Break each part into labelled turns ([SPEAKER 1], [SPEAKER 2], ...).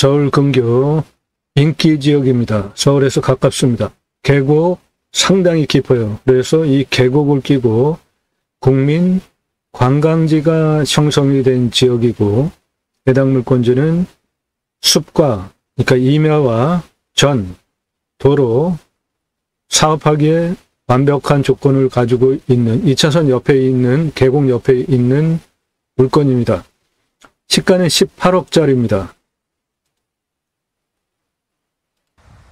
[SPEAKER 1] 서울 근교 인기 지역입니다. 서울에서 가깝습니다. 계곡 상당히 깊어요. 그래서 이 계곡을 끼고 국민 관광지가 형성이 된 지역이고, 해당 물건지는 숲과, 그러니까 임야와 전, 도로, 사업하기에 완벽한 조건을 가지고 있는 2차선 옆에 있는 계곡 옆에 있는 물건입니다. 시가는 18억짜리입니다.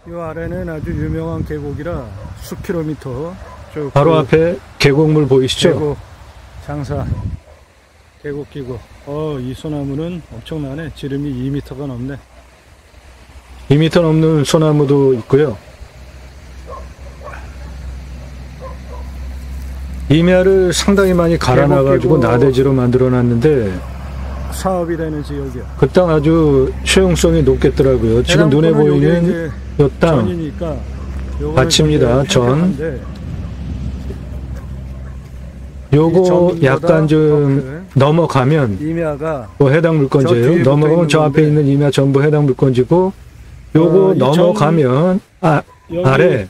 [SPEAKER 1] 이 아래는 아주 유명한 계곡이라 수킬로미터 쭉 바로 앞에 계곡물 보이시죠? 계곡 장사 계곡 끼고 이 소나무는 엄청나네. 지름이 2m가 넘네. 2m 넘는 소나무도 있고요. 임야를 상당히 많이 갈아놔가지고 나대지로 만들어놨는데 사업이 되는 지역이야. 그 땅 아주 효용성이 높겠더라고요. 지금 눈에 보이는 이 땅 밭입니다. 전. 요거 약간 좀 넘어가면 또 해당 물건지예요. 넘어가면 저 앞에 있는 임야 전부 해당 물건지고, 요거 넘어가면 아래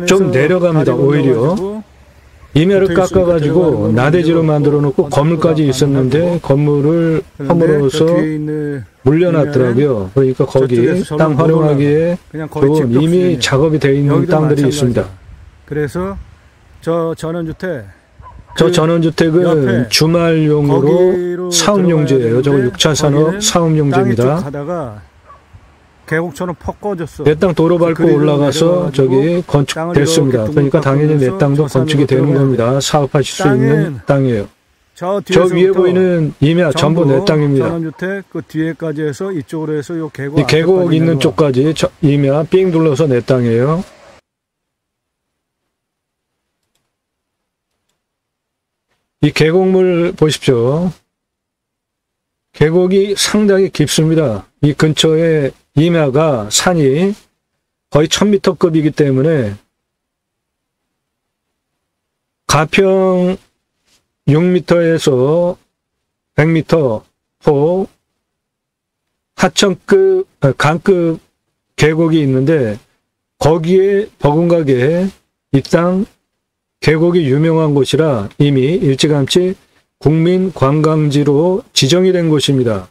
[SPEAKER 1] 좀 내려갑니다. 오히려 임야를 깎아가지고 나대지로 만들어 놓고 건물까지 있었는데 건물을 허물어서 물려놨더라고요. 그러니까 거기 땅 활용하기에 좋은 이미 작업이 되어 있는 땅들이 있습니다. 그래서 저 전원주택은 주말용으로 사업용지예요. 저거 6차 산업 사업용지입니다. 계곡처럼 퍽 꺼졌어. 내 땅 도로 밟고 올라가서 저기 건축됐습니다. 그러니까 당연히 내 땅도 건축이 되는 겁니다. 사업하실 수 있는 땅이에요. 저 위에 보이는 임야 전부 내 땅입니다. 전원주택 그 뒤에까지 해서 이쪽으로 해서 요 계곡, 이 계곡 있는 쪽까지 임야 삥 둘러서 내 땅이에요. 이 계곡물 보십시오. 계곡이 상당히 깊습니다. 이 근처에 임야가 산이 거의 1000m급이기 때문에 가평 6m에서 100m 폭 하천급 강급 계곡이 있는데, 거기에 버금가게 이 땅 계곡이 유명한 곳이라 이미 일찌감치 국민 관광지로 지정이 된 곳입니다.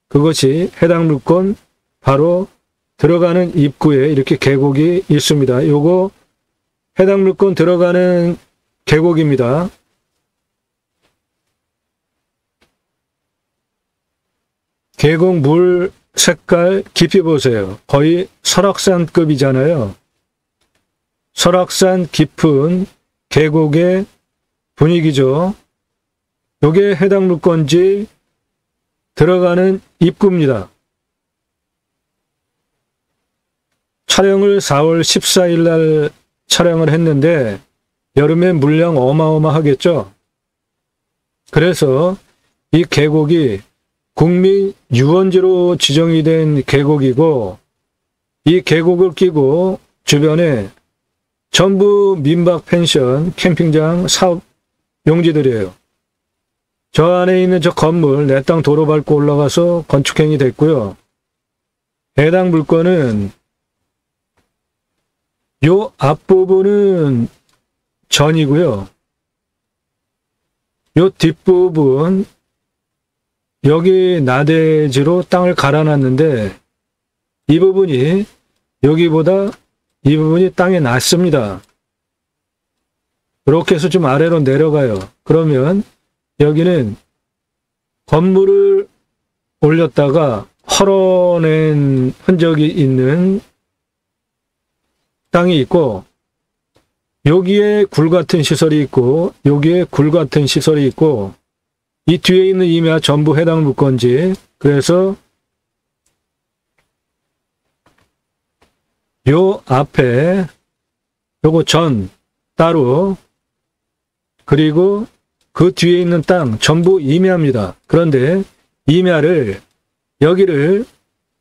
[SPEAKER 1] 그것이 해당 물건 바로 들어가는 입구에 이렇게 계곡이 있습니다. 요거 해당 물건 들어가는 계곡입니다. 계곡 물 색깔 깊이 보세요. 거의 설악산급이잖아요. 설악산 깊은 계곡의 분위기죠. 요게 해당 물건지 들어가는 입구입니다. 촬영을 4월 14일 날 촬영을 했는데 여름에 물량 어마어마하겠죠. 그래서 이 계곡이 국민 유원지로 지정이 된 계곡이고, 이 계곡을 끼고 주변에 전부 민박 펜션, 캠핑장 사업 용지들이에요. 저 안에 있는 저 건물 내 땅 도로 밟고 올라가서 건축행위 됐고요. 해당 물건은 요 앞부분은 전이고요. 요 뒷부분 여기 나대지로 땅을 갈아놨는데 이 부분이 여기보다 이 부분이 땅에 낮습니다. 이렇게 해서 좀 아래로 내려가요. 그러면 여기는 건물을 올렸다가 헐어낸 흔적이 있는 땅이 있고, 여기에 굴 같은 시설이 있고, 여기에 굴 같은 시설이 있고, 이 뒤에 있는 임야 전부 해당 물건지. 그래서 요 앞에 요거 전 따로, 그리고 그 뒤에 있는 땅 전부 임야입니다. 그런데 임야를 여기를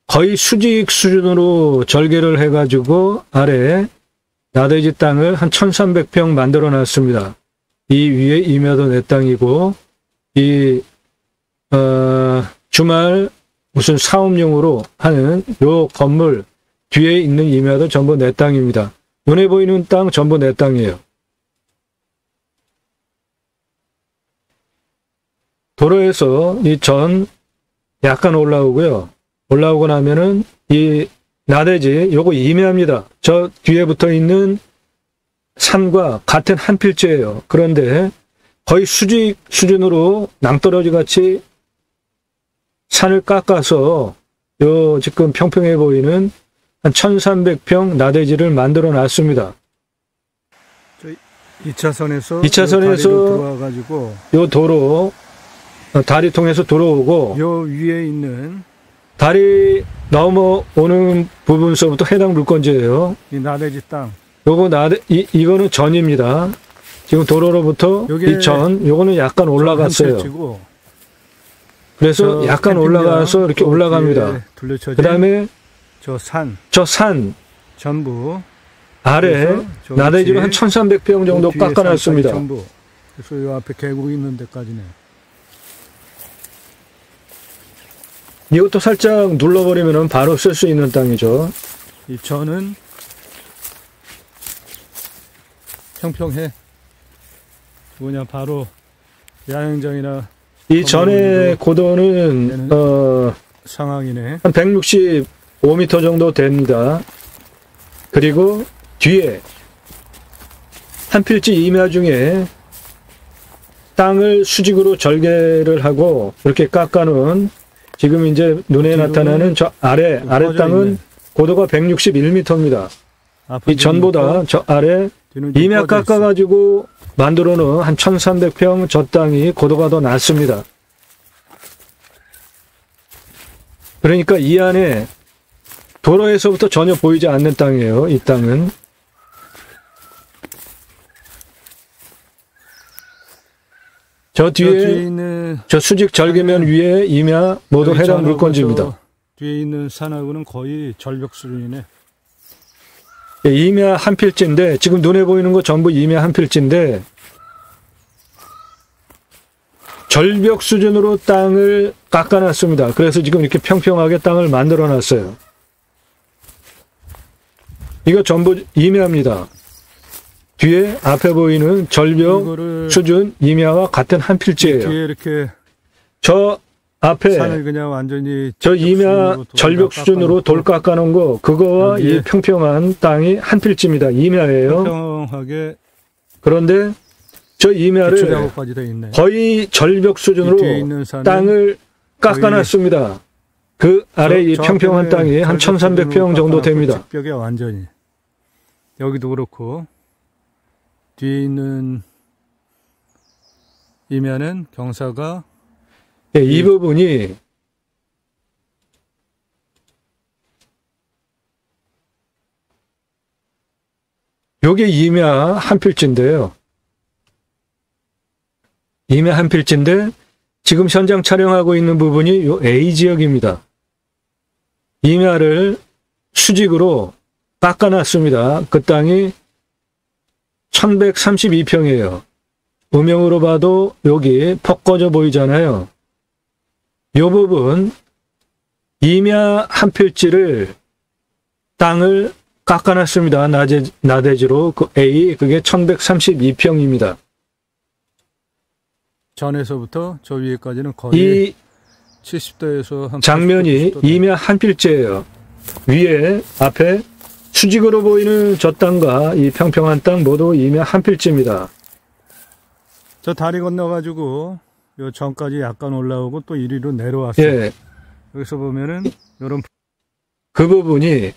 [SPEAKER 1] 거의 수직 수준으로 절개를 해가지고 아래에 나대지 땅을 한 1300평 만들어 놨습니다. 이 위에 임야도 내 땅이고, 이 주말 무슨 사업용으로 하는 요 건물 뒤에 있는 임야도 전부 내 땅입니다. 눈에 보이는 땅 전부 내 땅이에요. 도로에서 이 전 약간 올라오고요. 올라오고 나면은 이 나대지 요거 임야입니다. 저 뒤에 붙어 있는 산과 같은 한 필지예요. 그런데 거의 수직 수준으로 낭떠러지 같이 산을 깎아서 요 지금 평평해 보이는 한 1300평 나대지를 만들어 놨습니다. 2차선에서
[SPEAKER 2] 들어와가지고
[SPEAKER 1] 요 도로 다리 통해서 들어오고
[SPEAKER 2] 요 위에 있는
[SPEAKER 1] 다리 넘어오는 부분서부터 해당 물건지예요.
[SPEAKER 2] 이 나대지 땅.
[SPEAKER 1] 요거 이거는 전입니다. 지금 도로로부터 이 전, 요거는 약간 올라갔어요. 그래서 약간 올라가서 이렇게 올라갑니다. 그 다음에 저 산
[SPEAKER 2] 전부
[SPEAKER 1] 아래 나대지로 한 1300평 정도 깎아놨습니다.
[SPEAKER 2] 그래서 요 앞에 계곡 있는 데까지네.
[SPEAKER 1] 이것도 살짝 눌러버리면 바로 쓸 수 있는 땅이죠.
[SPEAKER 2] 이 전은 평평해. 뭐냐, 바로 야영장이나
[SPEAKER 1] 이 전의 고도는
[SPEAKER 2] 상황이네.
[SPEAKER 1] 한 165m 정도 됩니다. 그리고 뒤에 한 필지 임야 중에 땅을 수직으로 절개를 하고 이렇게 깎아놓은 지금 이제 눈에 나타나는 저 아래 땅은 있네. 고도가 161m입니다. 이 전보다 저 아래 임야 깎아가지고 만들어 놓은 한 1300평 저 땅이 고도가 더 낮습니다. 그러니까 이 안에 도로에서부터 전혀 보이지 않는 땅이에요. 이 땅은. 저 뒤에 저 수직 절개면 위에 임야 모두 해당 물건지입니다.
[SPEAKER 2] 뒤에 있는 산하고는 거의 절벽 수준이네.
[SPEAKER 1] 임야 한 필지인데 지금 눈에 보이는 거 전부 임야 한 필지인데 절벽 수준으로 땅을 깎아놨습니다. 그래서 지금 이렇게 평평하게 땅을 만들어놨어요. 이거 전부 임야입니다. 뒤에 앞에 보이는 절벽 수준 임야와 같은 한 필지예요.
[SPEAKER 2] 뒤에 이렇게
[SPEAKER 1] 저 앞에
[SPEAKER 2] 산을 그냥 완전히
[SPEAKER 1] 저 임야 절벽 수준으로 돌 깎아놓은 거 그거와 이 평평한 땅이 한 필지입니다. 임야예요.
[SPEAKER 2] 평평하게.
[SPEAKER 1] 그런데 저 임야를 거의 절벽 수준으로 땅을 깎아놨습니다. 그 아래 이 평평한 땅이 한 1300평 정도 됩니다.
[SPEAKER 2] 벽에 완전히. 여기도 그렇고 뒤에 있는 임야는 경사가
[SPEAKER 1] 이 부분이 요게 임야 한 필지인데요. 임야 한 필지인데 지금 현장 촬영하고 있는 부분이 요 A 지역입니다. 임야를 수직으로 깎아놨습니다. 그 땅이 1132평이에요. 음영으로 봐도 여기 퍽 꺼져 보이잖아요. 이 부분 임야 한 필지를 땅을 깎아놨습니다. 나대지로 그 A 그게 1132평입니다.
[SPEAKER 2] 전에서부터 저 위에까지는 거의
[SPEAKER 1] 이
[SPEAKER 2] 70도에서 한
[SPEAKER 1] 장면이 80도 임야 한 필지예요. 위에 앞에 수직으로 보이는 저 땅과 이 평평한 땅 모두 임야 한 필지입니다.
[SPEAKER 2] 저 다리 건너가지고 요 전까지 약간 올라오고 또 이리로 내려왔어요.
[SPEAKER 1] 예.
[SPEAKER 2] 여기서 보면은 요런
[SPEAKER 1] 그 부분이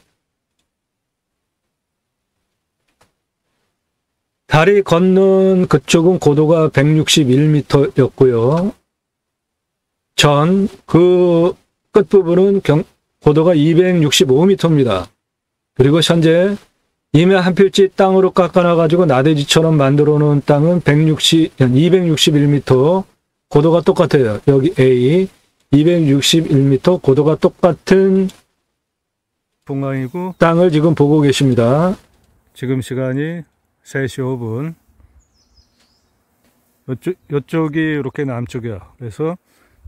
[SPEAKER 1] 다리 건넌 그쪽은 고도가 161m였고요. 전 그 끝부분은 고도가 265m입니다. 그리고 현재 임야 한 필지 땅으로 깎아놔가지고 나대지처럼 만들어 놓은 땅은 261m 고도가 똑같아요. 여기 A 261m 고도가 똑같은
[SPEAKER 2] 동강이고
[SPEAKER 1] 땅을 지금 보고 계십니다.
[SPEAKER 2] 지금 시간이 3시 5분. 이쪽이 이렇게 남쪽이야. 그래서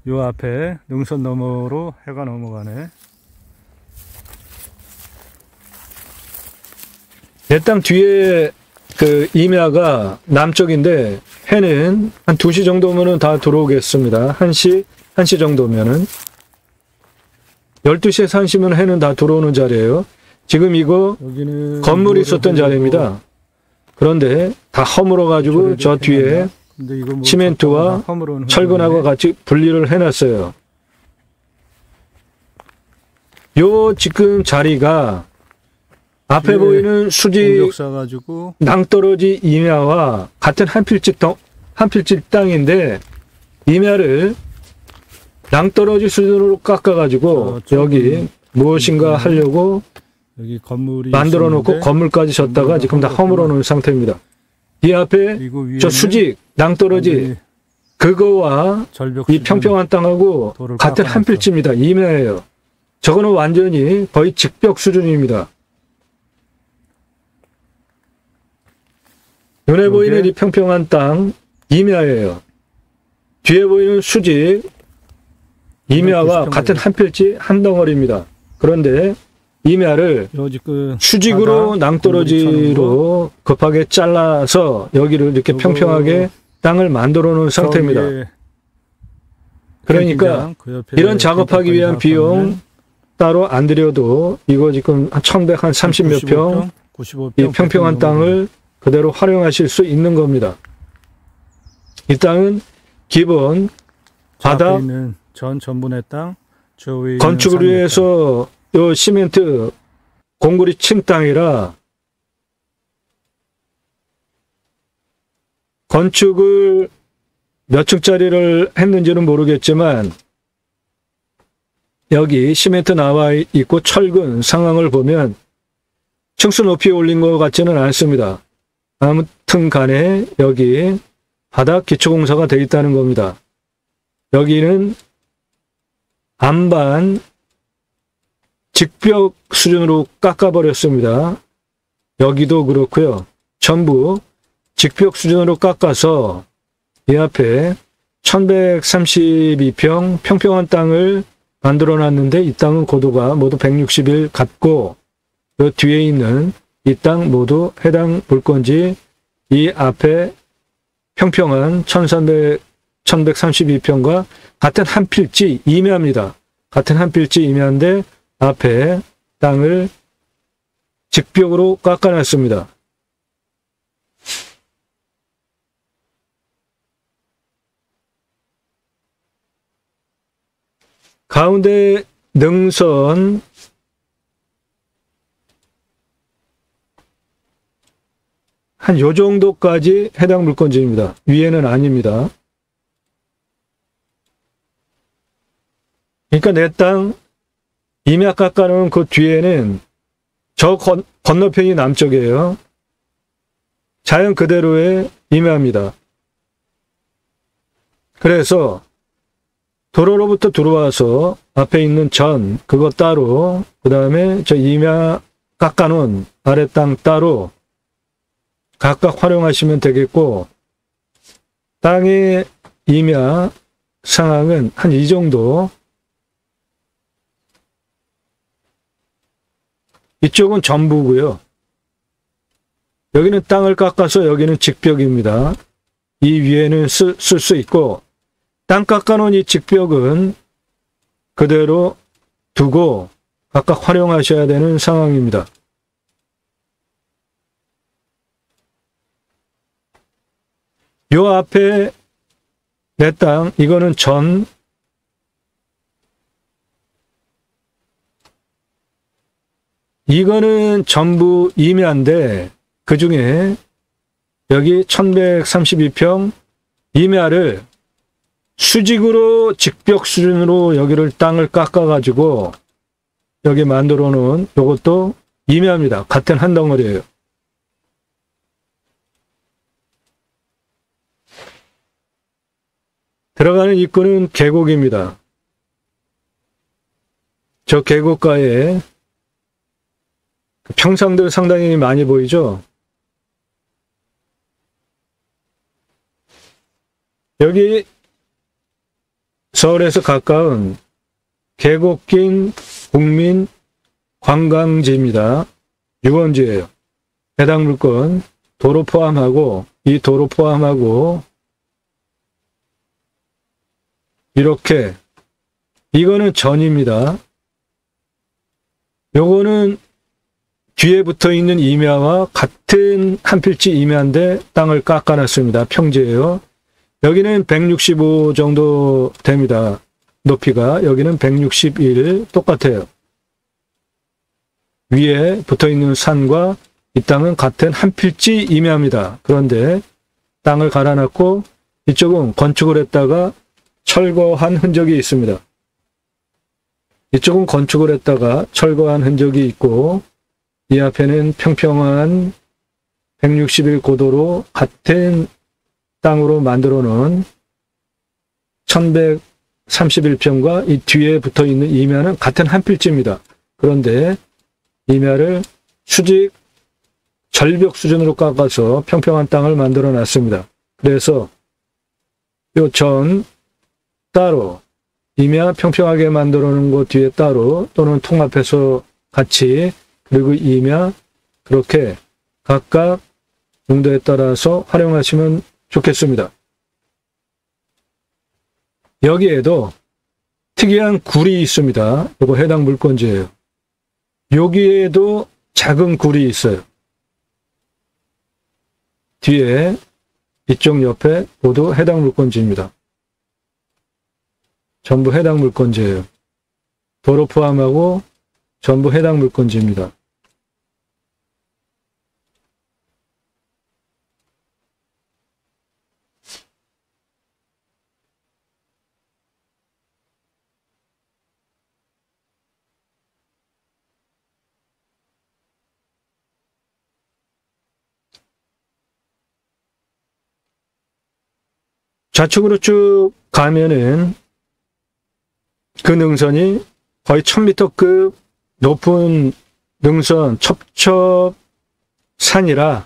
[SPEAKER 2] 요 앞에 능선 너머로 해가 넘어가네.
[SPEAKER 1] 내 땅 뒤에 그 임야가 남쪽인데 해는 한 2시 정도면은 다 들어오겠습니다. 1시 정도면은 12시에서 1시면 해는 다 들어오는 자리예요. 지금 이거 건물이 있었던 자리입니다. 그런데 다 허물어 가지고 저 뒤에 시멘트와 철근하고 같이 분리를 해놨어요. 요 지금 자리가 앞에 보이는 수지 낭떠러지 임야와 같은 한 필지 땅인데 임야를 낭떠러지 수준으로 깎아가지고 여기 무엇인가 하려고
[SPEAKER 2] 여기 건물이
[SPEAKER 1] 만들어 놓고 건물까지 졌다가 지금 다 허물어 놓은 상태입니다. 이 앞에 저 수직 낭떠러지 그거와 이 평평한 땅하고 같은 한 필지입니다. 임야예요. 저거는 완전히 거의 직벽 수준입니다. 눈에 보이는 이 평평한 땅 임야예요. 뒤에 보이는 수직 임야와 같은 한 필지 한 덩어리입니다. 그런데 임야를 수직으로 낭떠러지로 급하게 잘라서 여기를 이렇게 평평하게 땅을 만들어 놓은 상태입니다. 그러니까 이런 작업하기 위한 비용 따로 안 들여도 이거 지금 한 1130 몇 평 이 평평한 땅을 그대로 활용하실 수 있는 겁니다. 이 땅은 기본 바닥
[SPEAKER 2] 전 전분의 땅
[SPEAKER 1] 건축을 위해서 요 시멘트 공구리 친 땅이라 건축을 몇 층짜리를 했는지는 모르겠지만 여기 시멘트 나와 있고 철근 상황을 보면 층수 높이 올린 것 같지는 않습니다. 아무튼 간에 여기 바닥 기초공사가 되어 있다는 겁니다. 여기는 안반 직벽 수준으로 깎아버렸습니다. 여기도 그렇고요. 전부 직벽 수준으로 깎아서 이 앞에 1132평 평평한 땅을 만들어 놨는데 이 땅은 고도가 모두 161 같고 이 뒤에 있는 이 땅 모두 해당 물건지 이 앞에 평평한 1132평과 같은 한 필지 임야입니다. 같은 한 필지 임야인데 앞에 땅을 직벽으로 깎아놨습니다. 가운데 능선 한 요 정도까지 해당 물건지입니다. 위에는 아닙니다. 그러니까 내 땅 임야 깎아놓은 그 뒤에는 저 건너편이 남쪽이에요. 자연 그대로의 임야입니다. 그래서 도로로부터 들어와서 앞에 있는 전 그거 따로 그 다음에 저 임야 깎아놓은 아래 땅 따로 각각 활용하시면 되겠고 땅의 임야 상황은 한 이 정도. 이쪽은 전부고요. 여기는 땅을 깎아서 여기는 직벽입니다. 이 위에는 쓸 수 있고 땅 깎아놓은 이 직벽은 그대로 두고 각각 활용하셔야 되는 상황입니다. 요 앞에 내 땅 이거는 전 이거는 전부 임야인데 그 중에 여기 1132평 임야를 수직으로 직벽 수준으로 여기를 땅을 깎아가지고 여기 만들어 놓은 이것도 임야입니다. 같은 한 덩어리예요. 들어가는 입구는 계곡입니다. 저 계곡가에 평상들 상당히 많이 보이죠? 여기 서울에서 가까운 계곡긴 국민 관광지입니다. 유원지예요. 해당 물건 도로 포함하고 이 도로 포함하고 이렇게 이거는 전입니다. 요거는 뒤에 붙어 있는 임야와 같은 한 필지 임야인데 땅을 깎아놨습니다. 평지예요. 여기는 165 정도 됩니다. 높이가. 여기는 161 똑같아요. 위에 붙어 있는 산과 이 땅은 같은 한 필지 임야입니다. 그런데 땅을 갈아놨고 이쪽은 건축을 했다가 철거한 흔적이 있습니다. 이쪽은 건축을 했다가 철거한 흔적이 있고 이 앞에는 평평한 161 고도로 같은 땅으로 만들어 놓은 1131평과 이 뒤에 붙어 있는 임야는 같은 한 필지입니다. 그런데 임야를 수직 절벽 수준으로 깎아서 평평한 땅을 만들어 놨습니다. 그래서 요 전 따로 임야 평평하게 만들어 놓은 것 뒤에 따로 또는 통합해서 같이 그리고 임야 그렇게 각각 용도에 따라서 활용하시면 좋겠습니다. 여기에도 특이한 굴이 있습니다. 이거 해당 물건지예요. 여기에도 작은 굴이 있어요. 뒤에 이쪽 옆에 모두 해당 물건지입니다. 전부 해당 물건지예요. 도로 포함하고 전부 해당 물건지입니다. 좌측으로 쭉 가면은 그 능선이 거의 1000m급 높은 능선 첩첩산이라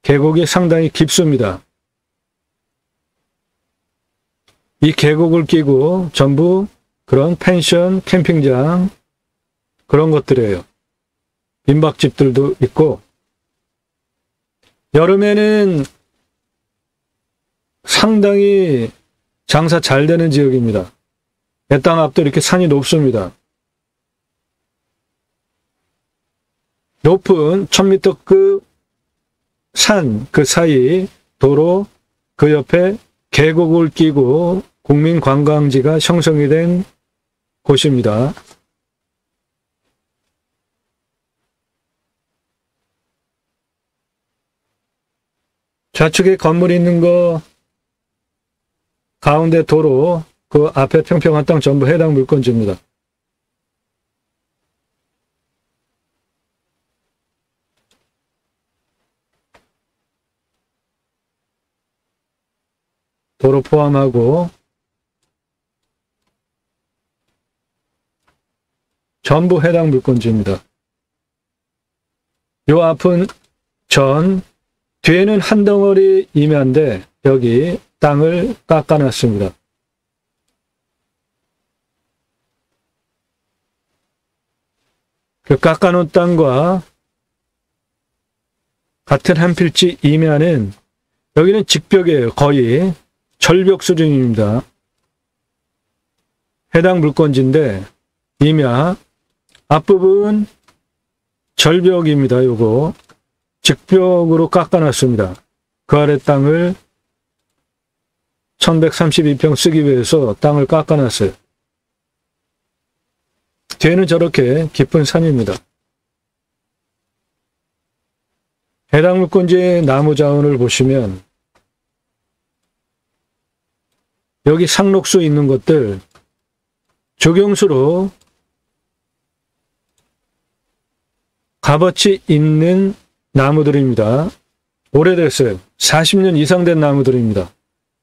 [SPEAKER 1] 계곡이 상당히 깊습니다. 이 계곡을 끼고 전부 그런 펜션, 캠핑장 그런 것들이에요. 민박집들도 있고 여름에는 상당히 장사 잘 되는 지역입니다. 내 땅 앞도 이렇게 산이 높습니다. 높은 1000m급 산 그 사이 도로 그 옆에 계곡을 끼고 국민관광지가 형성이 된 곳입니다. 좌측에 건물이 있는 거 가운데 도로 그 앞에 평평한 땅 전부 해당 물건지입니다. 도로 포함하고 전부 해당 물건지입니다. 요 앞은 전, 뒤에는 한 덩어리 임야인데 여기 땅을 깎아놨습니다. 그 깎아놓은 땅과 같은 한 필지 임야는 여기는 직벽이에요. 거의 절벽 수준입니다. 해당 물건지인데 임야 앞부분 절벽입니다. 요거 직벽으로 깎아놨습니다. 그 아래 땅을 1132평 쓰기 위해서 땅을 깎아놨어요. 뒤에는 저렇게 깊은 산입니다. 해당 물건지의 나무 자원을 보시면 여기 상록수 있는 것들 조경수로 값어치 있는 나무들입니다. 오래됐어요. 40년 이상 된 나무들입니다.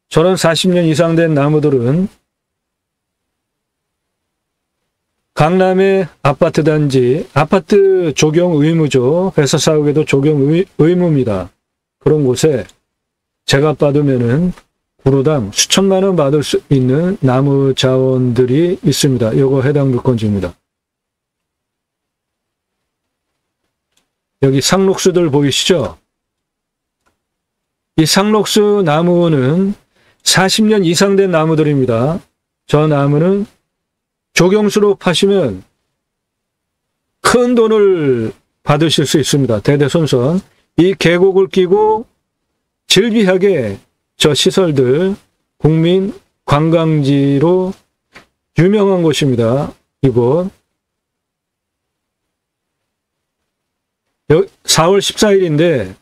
[SPEAKER 1] 저런 40년 이상 된 나무들은 강남의 아파트 단지, 아파트 조경 의무죠. 회사 사옥에도 조경 의무입니다. 그런 곳에 제가 받으면은 그루당 수천만 원 받을 수 있는 나무 자원들이 있습니다. 요거 해당 물건지입니다. 여기 상록수들 보이시죠? 이 상록수 나무는 40년 이상 된 나무들입니다. 저 나무는 조경수로 파시면 큰 돈을 받으실 수 있습니다. 대대손손. 이 계곡을 끼고 즐비하게 저 시설들 국민 관광지로 유명한 곳입니다. 이곳. 4월 14일인데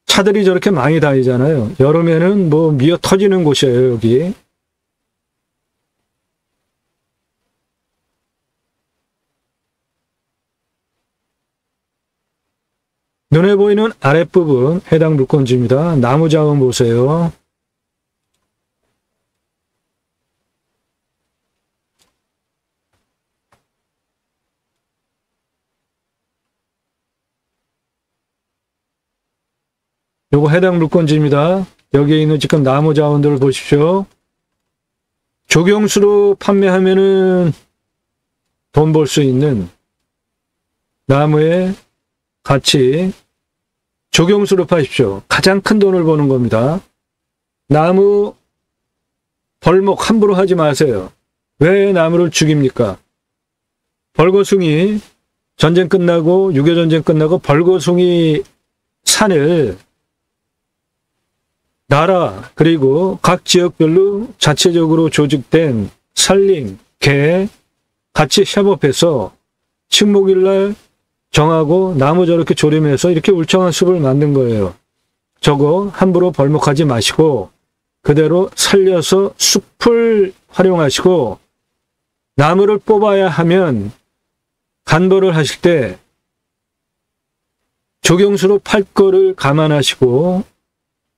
[SPEAKER 1] 차들이 저렇게 많이 다니잖아요. 여름에는 뭐 미어 터지는 곳이에요, 여기. 눈에 보이는 아랫부분 해당 물건지입니다. 나무 자원 보세요. 요거 해당 물건지입니다. 여기에 있는 지금 나무 자원들을 보십시오. 조경수로 판매하면은 돈 벌 수 있는 나무의 가치, 조경수로 파십시오. 가장 큰 돈을 버는 겁니다. 나무 벌목 함부로 하지 마세요. 왜 나무를 죽입니까? 벌거숭이 전쟁 끝나고 6.25 전쟁 끝나고 벌거숭이 산을 나라 그리고 각 지역별로 자체적으로 조직된 산림, 개 같이 협업해서 식목일날 정하고 나무 저렇게 조림해서 이렇게 울창한 숲을 만든 거예요. 저거 함부로 벌목하지 마시고 그대로 살려서 숲을 활용하시고 나무를 뽑아야 하면 간벌을 하실 때 조경수로 팔 거를 감안하시고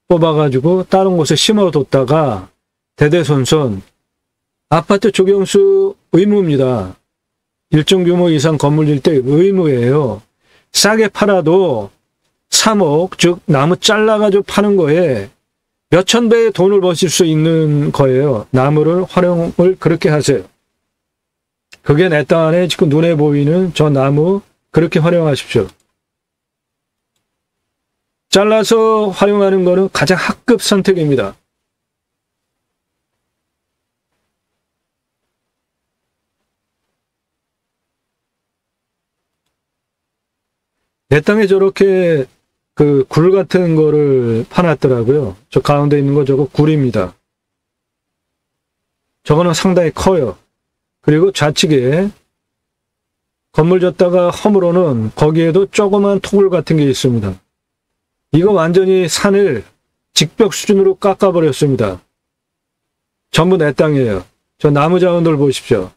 [SPEAKER 1] 뽑아가지고 다른 곳에 심어뒀다가 대대손손 아파트 조경수 의무입니다. 일정 규모 이상 건물 질 때 의무예요. 싸게 팔아도 3억, 즉 나무 잘라가지고 파는 거에 몇천 배의 돈을 버실 수 있는 거예요. 나무를 활용을 그렇게 하세요. 그게 내 땅 안에 지금 눈에 보이는 저 나무 그렇게 활용하십시오. 잘라서 활용하는 거는 가장 합급 선택입니다. 내 땅에 저렇게 그 굴 같은 거를 파놨더라고요. 저 가운데 있는 거 저거 굴입니다. 저거는 상당히 커요. 그리고 좌측에 건물 졌다가 허물어는 거기에도 조그만 토굴 같은 게 있습니다. 이거 완전히 산을 직벽 수준으로 깎아버렸습니다. 전부 내 땅이에요. 저 나무 자원들 보십시오.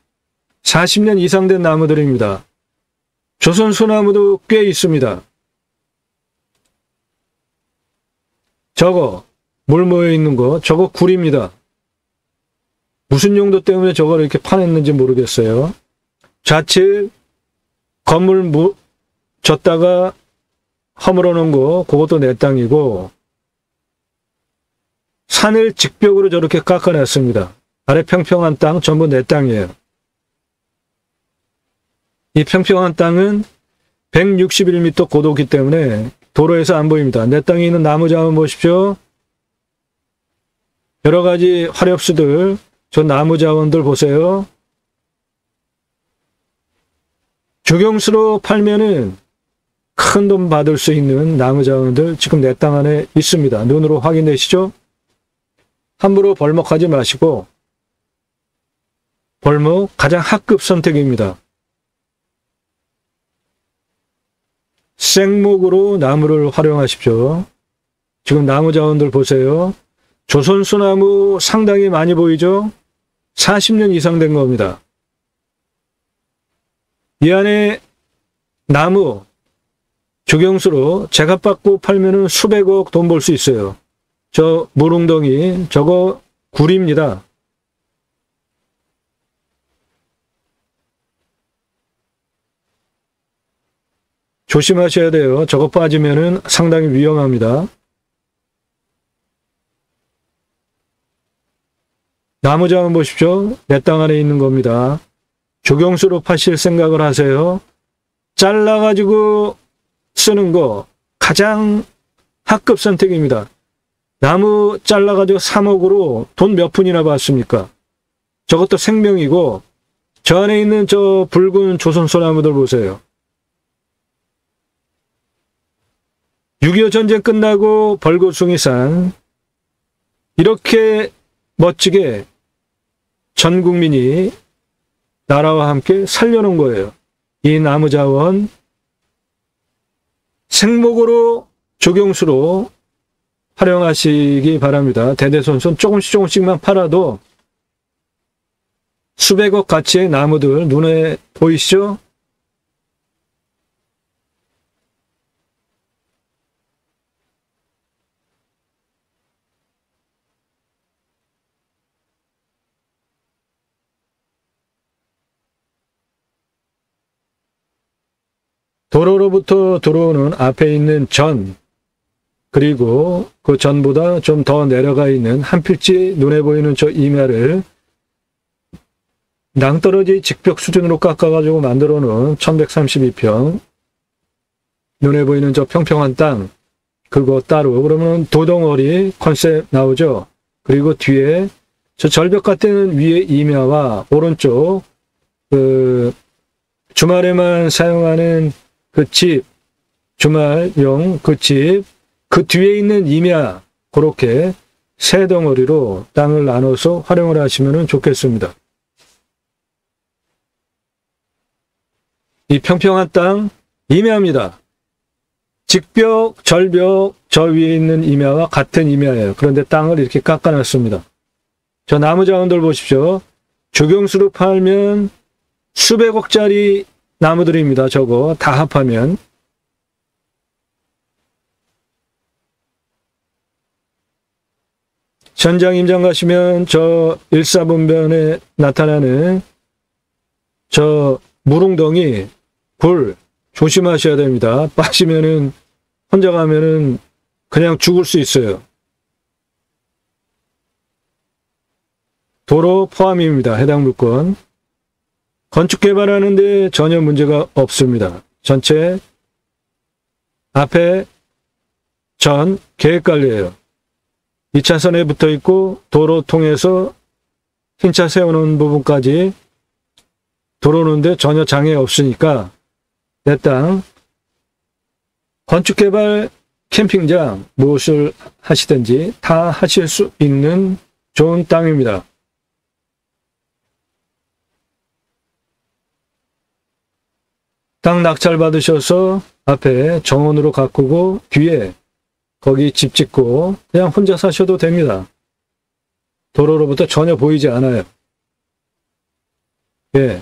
[SPEAKER 1] 40년 이상 된 나무들입니다. 조선 소나무도 꽤 있습니다. 저거 물 모여 있는 거 저거 굴입니다. 무슨 용도 때문에 저걸 이렇게 파냈는지 모르겠어요. 좌측 건물 졌다가 허물어 놓은 거 그것도 내 땅이고 산을 직벽으로 저렇게 깎아냈습니다. 아래 평평한 땅 전부 내 땅이에요. 이 평평한 땅은 161m 고도기 때문에 도로에서 안 보입니다. 내 땅에 있는 나무 자원 보십시오. 여러 가지 화렵수들, 저 나무 자원들 보세요. 조경수로 팔면은 큰 돈 받을 수 있는 나무 자원들 지금 내 땅 안에 있습니다. 눈으로 확인되시죠? 함부로 벌목하지 마시고 벌목 가장 합급 선택입니다. 생목으로 나무를 활용하십시오. 지금 나무 자원들 보세요. 조선소나무 상당히 많이 보이죠? 40년 이상 된 겁니다. 이 안에 나무 조경수로 제값받고 팔면은 수백억 돈 벌 수 있어요. 저 모롱덩이 저거 굴입니다. 조심하셔야 돼요. 저거 빠지면은 상당히 위험합니다. 나무 자원 보십시오. 내 땅 안에 있는 겁니다. 조경수로 파실 생각을 하세요. 잘라가지고 쓰는 거 가장 합급 선택입니다. 나무 잘라가지고 3억으로 돈 몇 푼이나 받습니까? 저것도 생명이고, 저 안에 있는 저 붉은 조선소나무들 보세요. 6.25 전쟁 끝나고 벌거숭이 산, 이렇게 멋지게 전 국민이 나라와 함께 살려놓은 거예요. 이 나무 자원, 생목으로 조경수로 활용하시기 바랍니다. 대대손손 조금씩만 팔아도 수백억 가치의 나무들 눈에 보이시죠? 도로로부터 들어오는 앞에 있는 전, 그리고 그 전보다 좀 더 내려가 있는 한 필지 눈에 보이는 저 임야를 낭떠러지 직벽 수준으로 깎아가지고 만들어 놓은 1132평, 눈에 보이는 저 평평한 땅, 그거 따로, 그러면 도덩어리 컨셉 나오죠. 그리고 뒤에 저 절벽 같은 위에 임야와 오른쪽 주말에만 사용하는 그 집, 주말용 그 집, 그 뒤에 있는 임야, 그렇게 세 덩어리로 땅을 나눠서 활용을 하시면 좋겠습니다. 이 평평한 땅, 임야입니다. 직벽, 절벽, 저 위에 있는 임야와 같은 임야예요. 그런데 땅을 이렇게 깎아놨습니다. 저 나무 자원들 보십시오. 조경수로 팔면 수백억짜리 나무들입니다. 저거 다 합하면. 현장 임장 가시면 저 일사분변에 나타나는 저 물웅덩이, 굴 조심하셔야 됩니다. 빠지면은 혼자 가면은 그냥 죽을 수 있어요. 도로 포함입니다. 해당 물건. 건축 개발하는데 전혀 문제가 없습니다. 전체 앞에 전 계획관리예요. 2차선에 붙어 있고 도로 통해서 흰차 세우는 부분까지 들어오는데 전혀 장애 없으니까 내 땅 건축개발 캠핑장 무엇을 하시든지 다 하실 수 있는 좋은 땅입니다. 땅 낙찰 받으셔서 앞에 정원으로 가꾸고 뒤에 거기 집 짓고 그냥 혼자 사셔도 됩니다. 도로로부터 전혀 보이지 않아요. 예.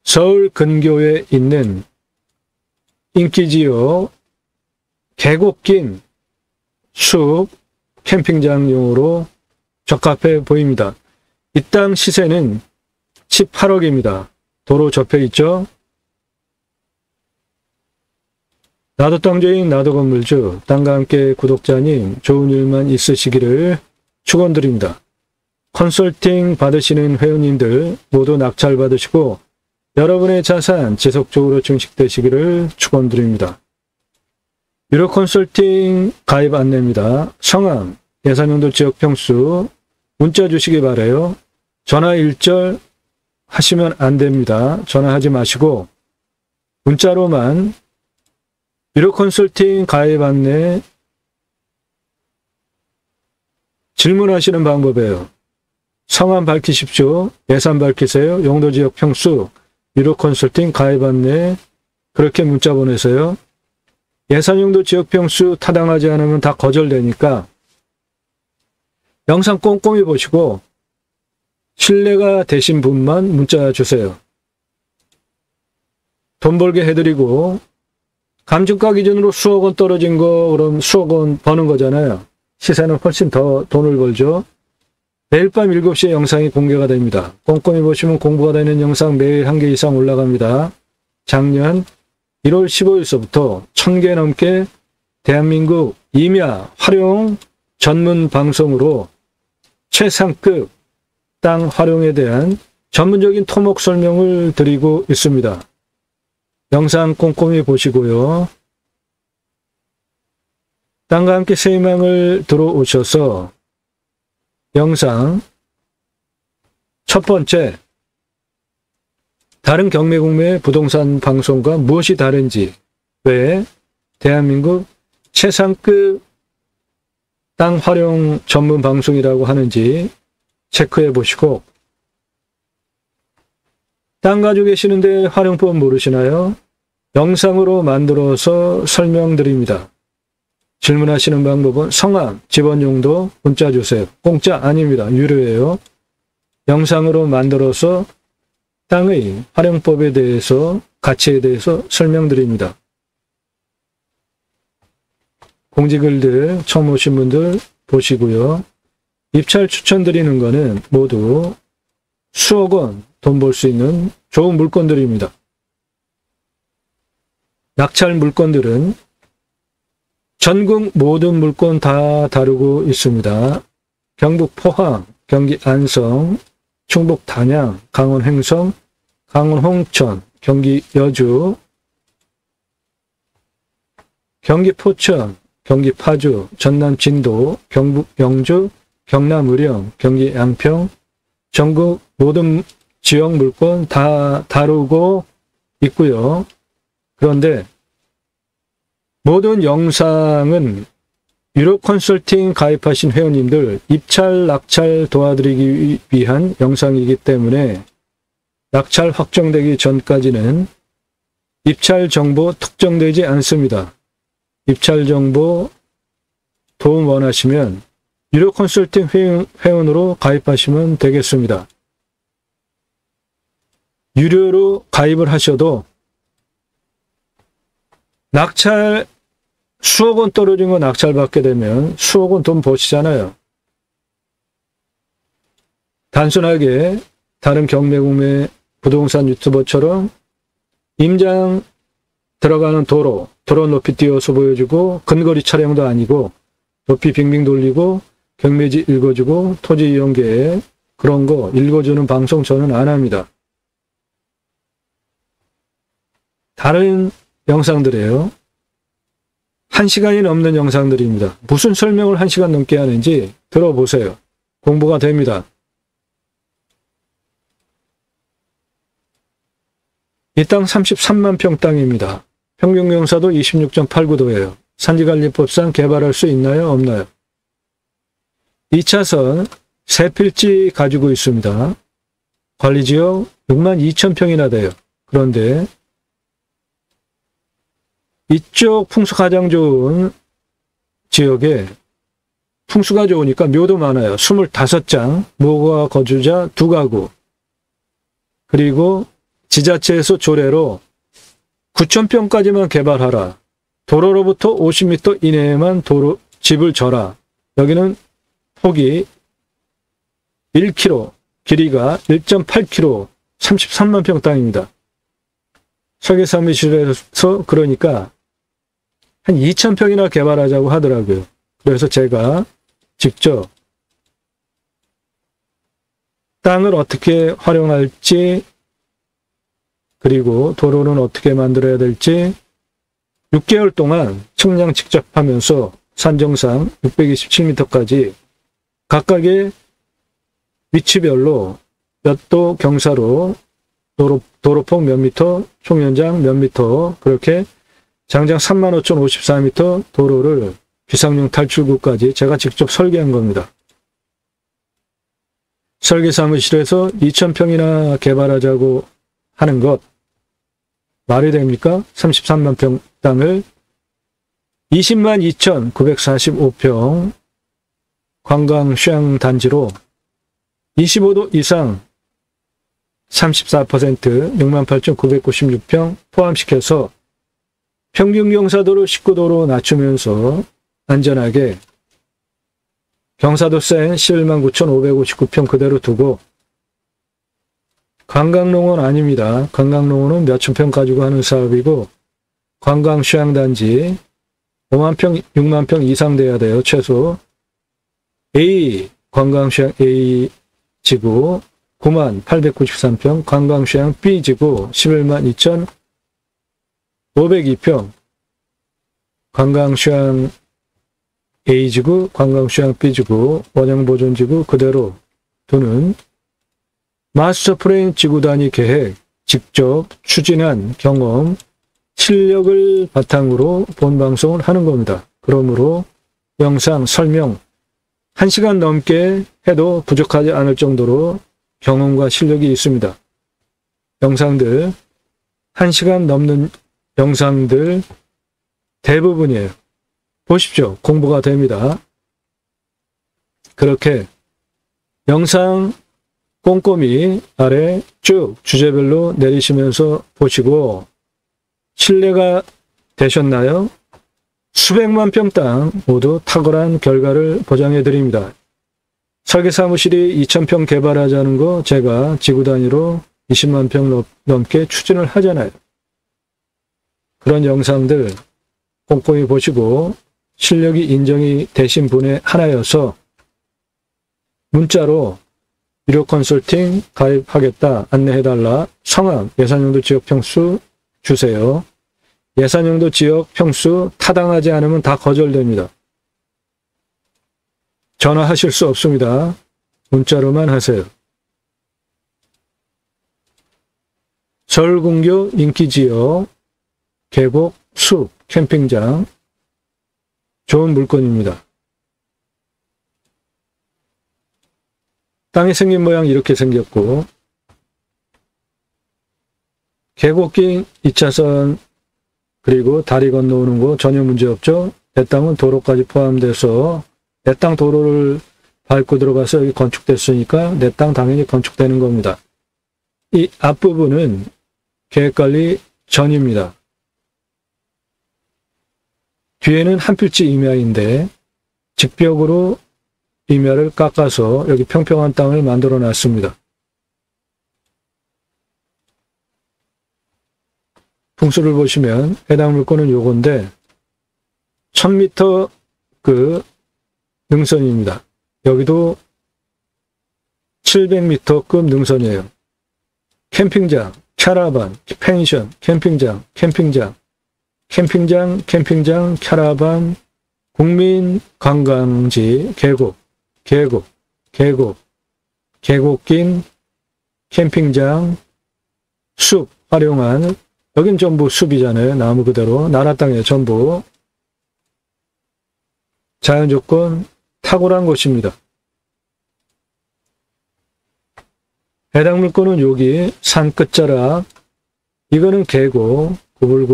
[SPEAKER 1] 서울 근교에 있는 인기지역 계곡 긴 숲 캠핑장용으로 적합해 보입니다. 이 땅 시세는 18억입니다. 도로 접해 있죠. 나도 땅주인 나도 건물주 땅과 함께 구독자님 좋은 일만 있으시기를 축원드립니다. 컨설팅 받으시는 회원님들 모두 낙찰 받으시고 여러분의 자산 지속적으로 증식되시기를 축원드립니다. 유료 컨설팅 가입 안내입니다. 성함, 예산용도 지역 평수 문자 주시기 바라요. 전화 일절 하시면 안 됩니다. 전화하지 마시고 문자로만 유료 컨설팅 가입 안내 질문하시는 방법이에요. 성함 밝히십시오. 예산 밝히세요. 용도 지역 평수 유료 컨설팅 가입 안내 그렇게 문자 보내세요. 예산 용도 지역 평수 타당하지 않으면 다 거절되니까 영상 꼼꼼히 보시고 신뢰가 되신 분만 문자 주세요. 돈 벌게 해드리고 감정가 기준으로 수억 원 떨어진 거 그럼 수억 원 버는 거잖아요. 시세는 훨씬 더 돈을 벌죠. 매일 밤 7시에 영상이 공개가 됩니다. 꼼꼼히 보시면 공부가 되는 영상 매일 1개 이상 올라갑니다. 작년 1월 15일서부터 1000개 넘게 대한민국 임야 활용 전문 방송으로 최상급 땅 활용에 대한 전문적인 토목 설명을 드리고 있습니다. 영상 꼼꼼히 보시고요. 땅과 함께 새희망을 들어오셔서 영상 첫 번째, 다른 경매공매 부동산 방송과 무엇이 다른지, 왜 대한민국 최상급 땅 활용 전문 방송이라고 하는지 체크해 보시고, 땅 가지고 계시는데 활용법 모르시나요? 영상으로 만들어서 설명드립니다. 질문하시는 방법은 성함, 집원용도 문자 주세요. 공짜 아닙니다. 유료예요. 영상으로 만들어서 땅의 활용법에 대해서, 가치에 대해서 설명드립니다. 공지글들 처음 오신 분들 보시고요. 입찰 추천드리는 거는 모두 수억 원 돈 벌 수 있는 좋은 물건들입니다. 낙찰 물건들은 전국 모든 물건 다 다루고 있습니다. 경북 포항, 경기 안성, 충북 단양, 강원 횡성, 강원 홍천, 경기 여주, 경기 포천, 경기 파주, 전남 진도, 경북 영주, 경남 의령, 경기 양평, 전국 모든 지역 물건 다 다루고 있고요. 그런데 모든 영상은 유료 컨설팅 가입하신 회원님들 입찰, 낙찰 도와드리기 위한 영상이기 때문에 낙찰 확정되기 전까지는 입찰 정보 특정되지 않습니다. 입찰 정보 도움 원하시면 유료 컨설팅 회원으로 가입하시면 되겠습니다. 유료로 가입을 하셔도 낙찰 수억 원 떨어진 거 낙찰 받게 되면 수억 원 돈 버시잖아요. 단순하게 다른 경매공매 부동산 유튜버처럼 임장 들어가는 도로 높이 띄워서 보여주고 근거리 촬영도 아니고 높이 빙빙 돌리고 경매지 읽어주고 토지 이용계획 그런 거 읽어주는 방송 저는 안 합니다. 다른 영상들이에요. 1시간이 넘는 영상들입니다. 무슨 설명을 1시간 넘게 하는지 들어보세요. 공부가 됩니다. 이 땅 33만 평 땅입니다. 평균경사도 26.89도예요. 산지관리법상 개발할 수 있나요? 없나요? 2차선 3필지 가지고 있습니다. 관리지역 6만 2천 평이나 돼요. 그런데 이쪽 풍수 가장 좋은 지역에 풍수가 좋으니까 묘도 많아요. 25장, 묘가 거주자 2가구, 그리고 지자체에서 조례로 9,000평까지만 개발하라. 도로로부터 50m 이내에만 집을 져라. 여기는 폭이 1km, 길이가 1.8km, 33만 평 땅입니다. 설계사무실에서 그러니까 한 2,000평이나 개발하자고 하더라고요. 그래서 제가 직접 땅을 어떻게 활용할지, 그리고 도로는 어떻게 만들어야 될지 6개월 동안 측량 직접 하면서 산정상 627m까지 각각의 위치별로 몇 도 경사로 도로폭 몇 미터, 총연장 몇 미터, 그렇게 장장 35,054m 도로를 비상용 탈출구까지 제가 직접 설계한 겁니다. 설계사무실에서 2,000평이나 개발하자고 하는 것 말이 됩니까? 33만 평 땅을 20만 2,945평 관광 휴양 단지로 25도 이상 34% 68,996평 포함시켜서 평균 경사도를 19도로 낮추면서 안전하게 경사도 센 11만 9,559평 그대로 두고, 관광농원 아닙니다. 관광농원은 몇천 평 가지고 하는 사업이고 관광 휴양단지 5만 평, 6만 평 이상 돼야 돼요. 최소. A 관광시장 A 지구 9893평, 관광시장 B 지구 112,502평, 관광시장 A 지구, 관광시장 B 지구, 원형보존지구 그대로 두는 마스터 플랜 지구 단위 계획 직접 추진한 경험, 실력을 바탕으로 본방송을 하는 겁니다. 그러므로 영상 설명 1시간 넘게 해도 부족하지 않을 정도로 경험과 실력이 있습니다. 영상들 1시간 넘는 영상들 대부분이에요. 보십시오. 공부가 됩니다. 그렇게 영상 꼼꼼히 아래 쭉 주제별로 내리시면서 보시고 신뢰가 되셨나요? 수백만 평 땅 모두 탁월한 결과를 보장해 드립니다. 설계사무실이 2,000평 개발하자는 거 제가 지구 단위로 20만 평 넘게 추진을 하잖아요. 그런 영상들 꼼꼼히 보시고 실력이 인정이 되신 분의 하나여서 문자로 유료 컨설팅 가입하겠다, 안내해달라, 성함, 예산용도 지역 평수 주세요. 예산용도 지역 평수 타당하지 않으면 다 거절됩니다. 전화하실 수 없습니다. 문자로만 하세요. 서울공교 인기지역, 계곡, 숲, 캠핑장 좋은 물건입니다. 땅이 생긴 모양 이렇게 생겼고 계곡길 2차선 그리고 다리 건너오는 거 전혀 문제없죠. 내 땅은 도로까지 포함돼서 내 땅 도로를 밟고 들어가서 여기 건축됐으니까 내 땅 당연히 건축되는 겁니다. 이 앞부분은 계획관리 전입니다. 뒤에는 한 필지 임야인데 직벽으로 임야를 깎아서 여기 평평한 땅을 만들어 놨습니다. 풍수를 보시면 해당 물건은 요건데 1000m 그 능선입니다. 여기도 700m급 능선이에요. 캠핑장, 캐러반, 펜션, 캠핑장, 캐러반, 국민관광지, 계곡긴, 캠핑장, 숲 활용한, 여긴 전부 숲이잖아요. 나무 그대로. 나라 땅에 전부. 자연조건 탁월한 곳입니다. 해당 물건은 여기 산 끝자락, 이거는 계곡, 구불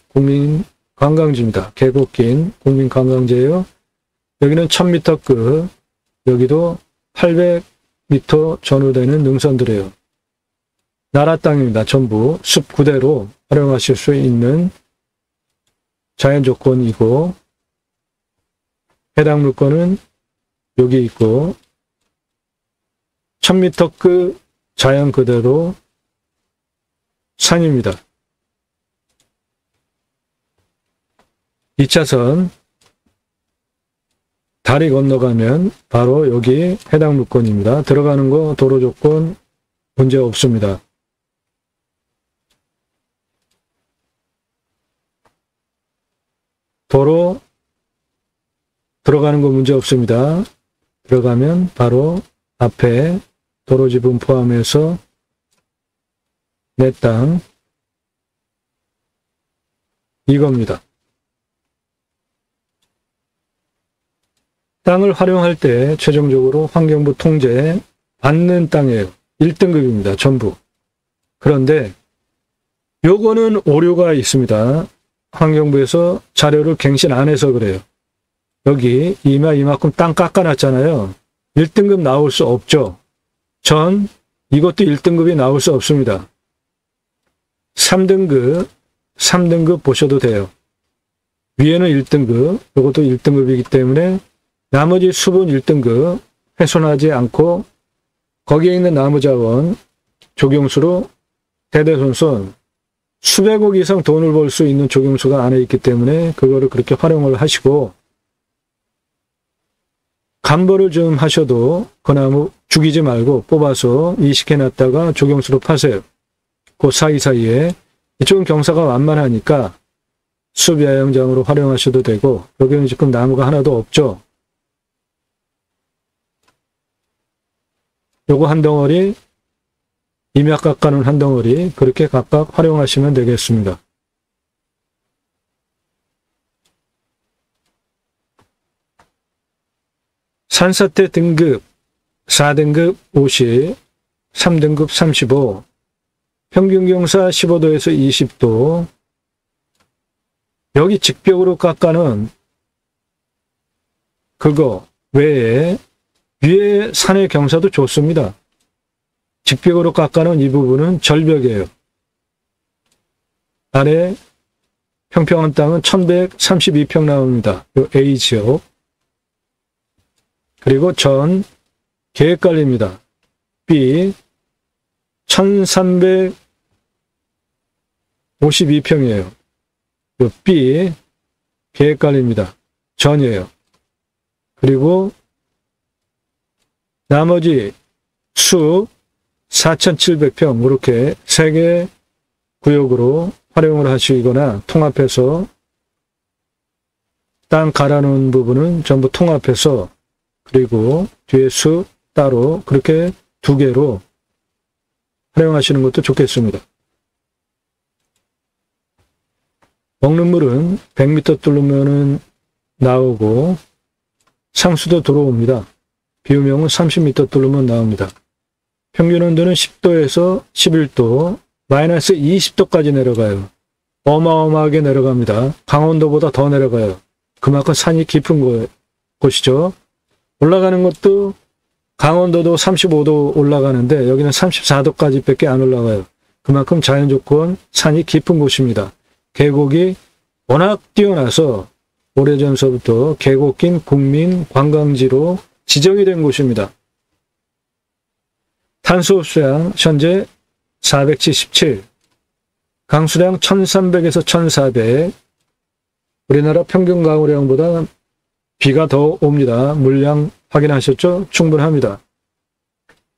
[SPEAKER 1] 국민관광지입니다. 계곡긴 국민관광지예요. 여기는 1000m급, 여기도 800m 전후되는 능선들이에요. 나라 땅입니다. 전부 숲 그대로 활용하실 수 있는 자연조건이고 해당 물건은 여기 있고 1000m급 자연 그대로 산입니다. 2차선 다리 건너가면 바로 여기 해당 물건입니다. 들어가는 거 도로 조건 문제 없습니다. 도로 들어가는 거 문제 없습니다. 들어가면 바로 앞에 도로 지분 포함해서 내 땅 이겁니다. 땅을 활용할 때 최종적으로 환경부 통제 받는 땅이에요. 1등급입니다. 전부. 그런데 요거는 오류가 있습니다. 환경부에서 자료를 갱신 안 해서 그래요. 여기 이만큼 땅 깎아놨잖아요. 1등급 나올 수 없죠. 전 이것도 1등급이 나올 수 없습니다. 3등급 보셔도 돼요. 위에는 1등급, 이것도 1등급이기 때문에 나머지 숲은 1등급 훼손하지 않고 거기에 있는 나무자원 조경수로 대대손손 수백억 이상 돈을 벌 수 있는 조경수가 안에 있기 때문에 그거를 그렇게 활용을 하시고 감벌을 좀 하셔도 그 나무 죽이지 말고 뽑아서 이식해놨다가 조경수로 파세요. 그 사이사이에 이쪽은 경사가 완만하니까 숲 야영장으로 활용하셔도 되고, 여기는 지금 나무가 하나도 없죠. 요거 한 덩어리, 임약 깎아놓은 한 덩어리 그렇게 각각 활용하시면 되겠습니다. 산사태 등급 4등급 50, 3등급 35, 평균경사 15도에서 20도. 여기 직벽으로 깎아는 그거 외에 위에 산의 경사도 좋습니다. 직벽으로 깎아는 이 부분은 절벽이에요. 아래 평평한 땅은 1132평 나옵니다. 요 A지역. 그리고 전 계획관리입니다. B 1352평이에요. 요 B 계획관리입니다. 전이에요. 그리고 나머지 수 4700평 이렇게 3개 구역으로 활용을 하시거나 통합해서 땅 갈아놓은 부분은 전부 통합해서, 그리고 뒤에 수 따로 그렇게 2개로 활용하시는 것도 좋겠습니다. 먹는 물은 100m 뚫으면 나오고 상수도 들어옵니다. 비유명은 30m 뚫으면 나옵니다. 평균 온도는 10도에서 11도, 마이너스 20도까지 내려가요. 어마어마하게 내려갑니다. 강원도보다 더 내려가요. 그만큼 산이 깊은 곳이죠. 올라가는 것도 강원도도 35도 올라가는데 여기는 34도까지 밖에 안 올라가요. 그만큼 자연조건, 산이 깊은 곳입니다. 계곡이 워낙 뛰어나서 오래전서부터 계곡긴 국민 관광지로 지정이 된 곳입니다. 탄소 흡수량 현재 477, 강수량 1300에서 1400, 우리나라 평균 강우량보다 비가 더 옵니다. 물량 확인하셨죠? 충분합니다.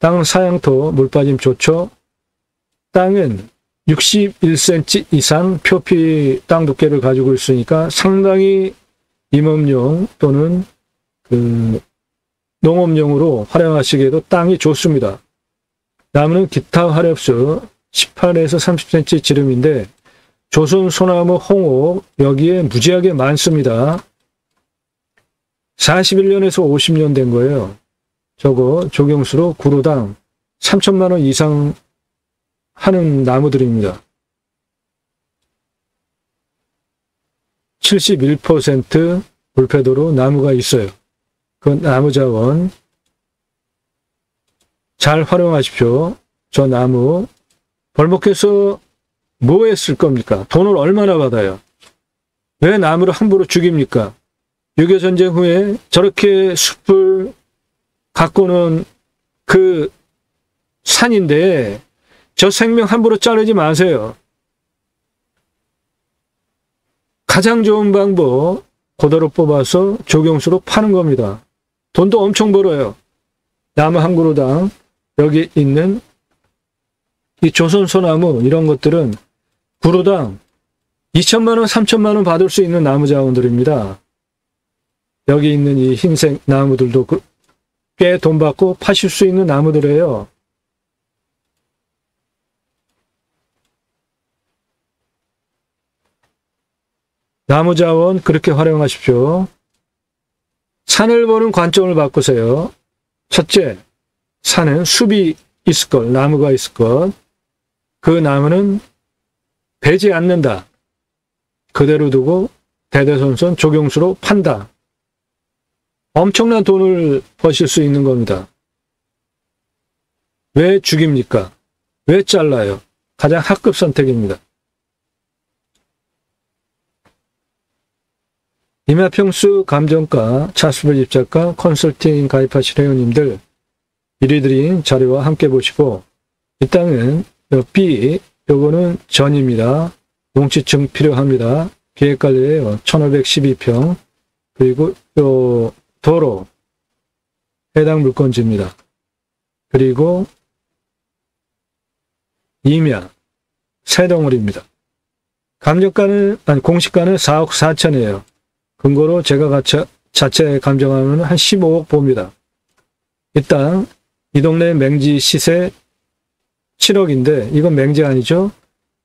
[SPEAKER 1] 땅 사양토 물빠짐 좋죠? 땅은 61cm 이상 표피 땅 두께를 가지고 있으니까 상당히 임업용 또는 농업용으로 활용하시기에도 땅이 좋습니다. 나무는 기타 화렵수 18에서 30cm 지름인데 조선 소나무 홍옥 여기에 무지하게 많습니다. 41년에서 50년 된 거예요. 저거 조경수로 구로당 3천만 원 이상 하는 나무들입니다. 71% 불패도로 나무가 있어요. 그 나무 자원 잘 활용하십시오. 저 나무 벌목해서 뭐 했을 겁니까? 돈을 얼마나 받아요? 왜 나무를 함부로 죽입니까? 6.25 전쟁 후에 저렇게 숲을 가꾸는 그 산인데 저 생명 함부로 자르지 마세요. 가장 좋은 방법 그대로 뽑아서 조경수로 파는 겁니다. 돈도 엄청 벌어요. 나무 한 그루당 여기 있는 이 조선소나무 이런 것들은 그루당 2천만 원, 3천만 원 받을 수 있는 나무 자원들입니다. 여기 있는 이 흰색 나무들도 꽤 돈 받고 파실 수 있는 나무들이에요. 나무 자원 그렇게 활용하십시오. 산을 보는 관점을 바꾸세요. 첫째, 산은 숲이 있을 것, 나무가 있을 것. 그 나무는 베지 않는다. 그대로 두고 대대손손 조경수로 판다. 엄청난 돈을 버실 수 있는 겁니다. 왜 죽입니까? 왜 잘라요? 가장 합급 선택입니다. 임야평수 감정가, 차수별 입자가, 컨설팅 가입하실 회원님들 미리 드린 자료와 함께 보시고 이 땅은 B, 요거는 전입니다. 용치층 필요합니다. 계획관리에요. 1512평. 그리고 요 도로 해당 물건지입니다. 그리고 임야 세 덩어리입니다. 공시가는 4억 4천이에요. 근거로 제가 자체 감정하면 한 15억 봅니다. 일단 이 동네 맹지 시세 7억인데 이건 맹지 아니죠?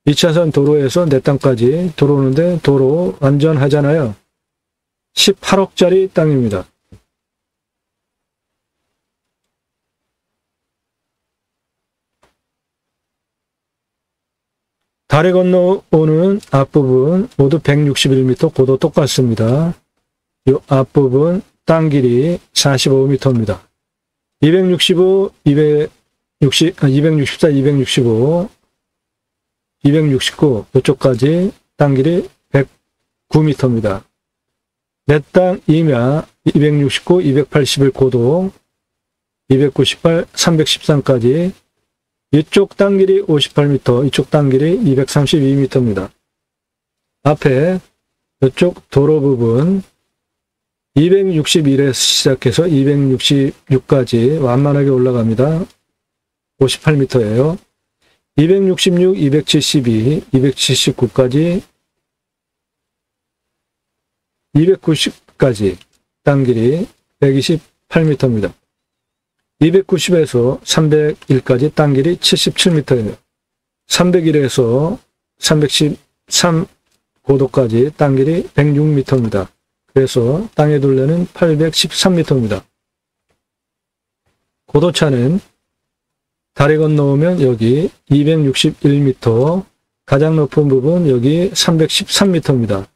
[SPEAKER 1] 2차선 도로에서 내 땅까지 들어오는데 도로 완전하잖아요. 18억짜리 땅입니다. 다리 건너오는 앞부분 모두 161m 고도 똑같습니다. 이 앞부분 땅 길이 45m입니다. 265, 264, 265, 269 이쪽까지 땅 길이 109m입니다. 내 땅 임야 269, 281 고도 298, 313까지 이쪽 땅 길이 58m, 이쪽 땅 길이 232m입니다. 앞에 이쪽 도로 부분 261에서 시작해서 266까지 완만하게 올라갑니다. 58m예요. 266, 272, 279까지 290까지 땅 길이 128m입니다. 290에서 301까지 땅 길이 77m예요. 301에서 313 고도까지 땅 길이 106m입니다. 그래서 땅의 둘레는 813m입니다. 고도차는 다리 건너오면 여기 261m, 가장 높은 부분 여기 313m입니다.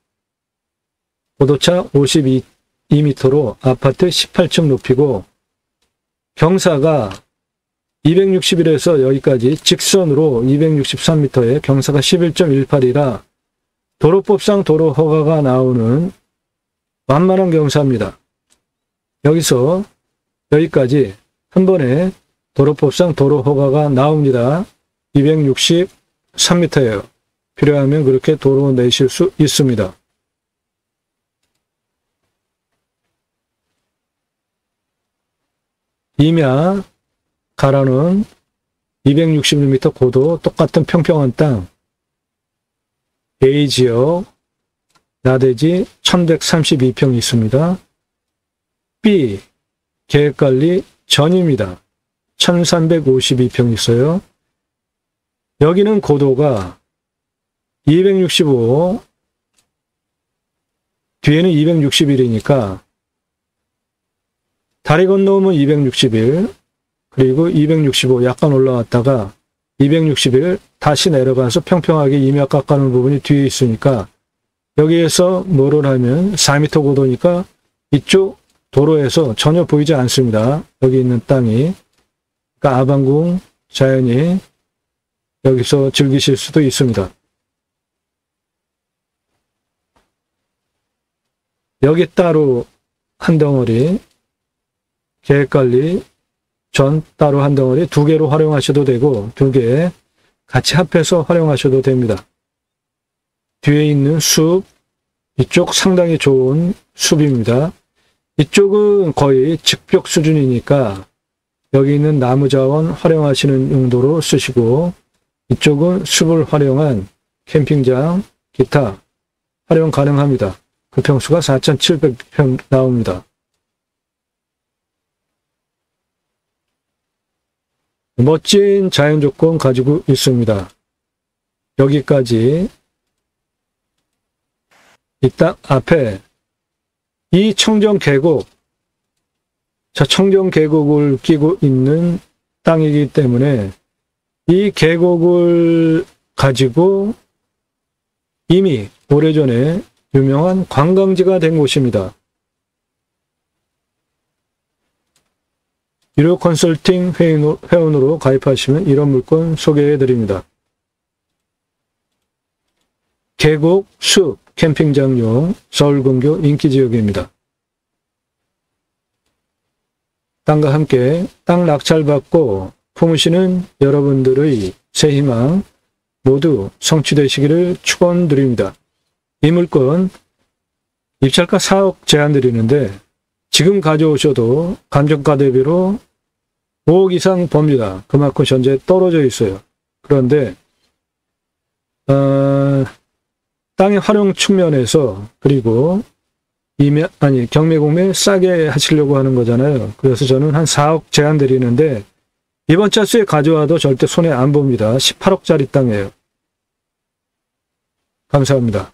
[SPEAKER 1] 고도차 52m로 아파트 18층 높이고 경사가 261에서 여기까지 직선으로 263m에 경사가 11.18이라 도로법상 도로 허가가 나오는 완만한 경사입니다. 여기서 여기까지 한 번에 도로법상 도로 허가가 나옵니다. 263m예요. 필요하면 그렇게 도로 내실 수 있습니다. 임야 가로는 261m 고도 똑같은 평평한 땅 A지역 나대지 1132평이 있습니다. B 계획관리 전입니다. 1352평 있어요. 여기는 고도가 265 뒤에는 261이니까 다리 건너오면 261 그리고 265 약간 올라왔다가 261 다시 내려가서 평평하게 임야 깎아놓은 부분이 뒤에 있으니까 여기에서 뭐를 하면 4m 고도니까 이쪽 도로에서 전혀 보이지 않습니다. 여기 있는 땅이. 그러니까 아방궁 자연히 여기서 즐기실 수도 있습니다. 여기 따로 한 덩어리 계획관리 전 따로 한 덩어리 두 개로 활용하셔도 되고 두 개 같이 합해서 활용하셔도 됩니다. 뒤에 있는 숲 이쪽 상당히 좋은 숲입니다. 이쪽은 거의 직벽 수준이니까 여기 있는 나무 자원 활용하시는 용도로 쓰시고 이쪽은 숲을 활용한 캠핑장 기타 활용 가능합니다. 그 평수가 4,700평 나옵니다. 멋진 자연 조건 가지고 있습니다. 여기까지 이 땅 앞에 이 청정 계곡, 저 청정 계곡을 끼고 있는 땅이기 때문에 이 계곡을 가지고 이미 오래전에 유명한 관광지가 된 곳입니다. 유료 컨설팅 회원으로 가입하시면 이런 물건 소개해 드립니다. 계곡, 숲, 캠핑장용 서울 근교 인기지역입니다. 땅과 함께 땅 낙찰받고 품으시는 여러분들의 새 희망 모두 성취되시기를 축원드립니다. 이 물건 입찰가 4억 제한 드리는데 지금 가져오셔도 감정가 대비로 5억 이상 법니다. 그만큼 현재 떨어져 있어요. 그런데 땅의 활용 측면에서 그리고 경매 공매 싸게 하시려고 하는 거잖아요. 그래서 저는 한 4억 제한 드리는데 이번 차수에 가져와도 절대 손해 안 봅니다. 18억짜리 땅이에요. 감사합니다.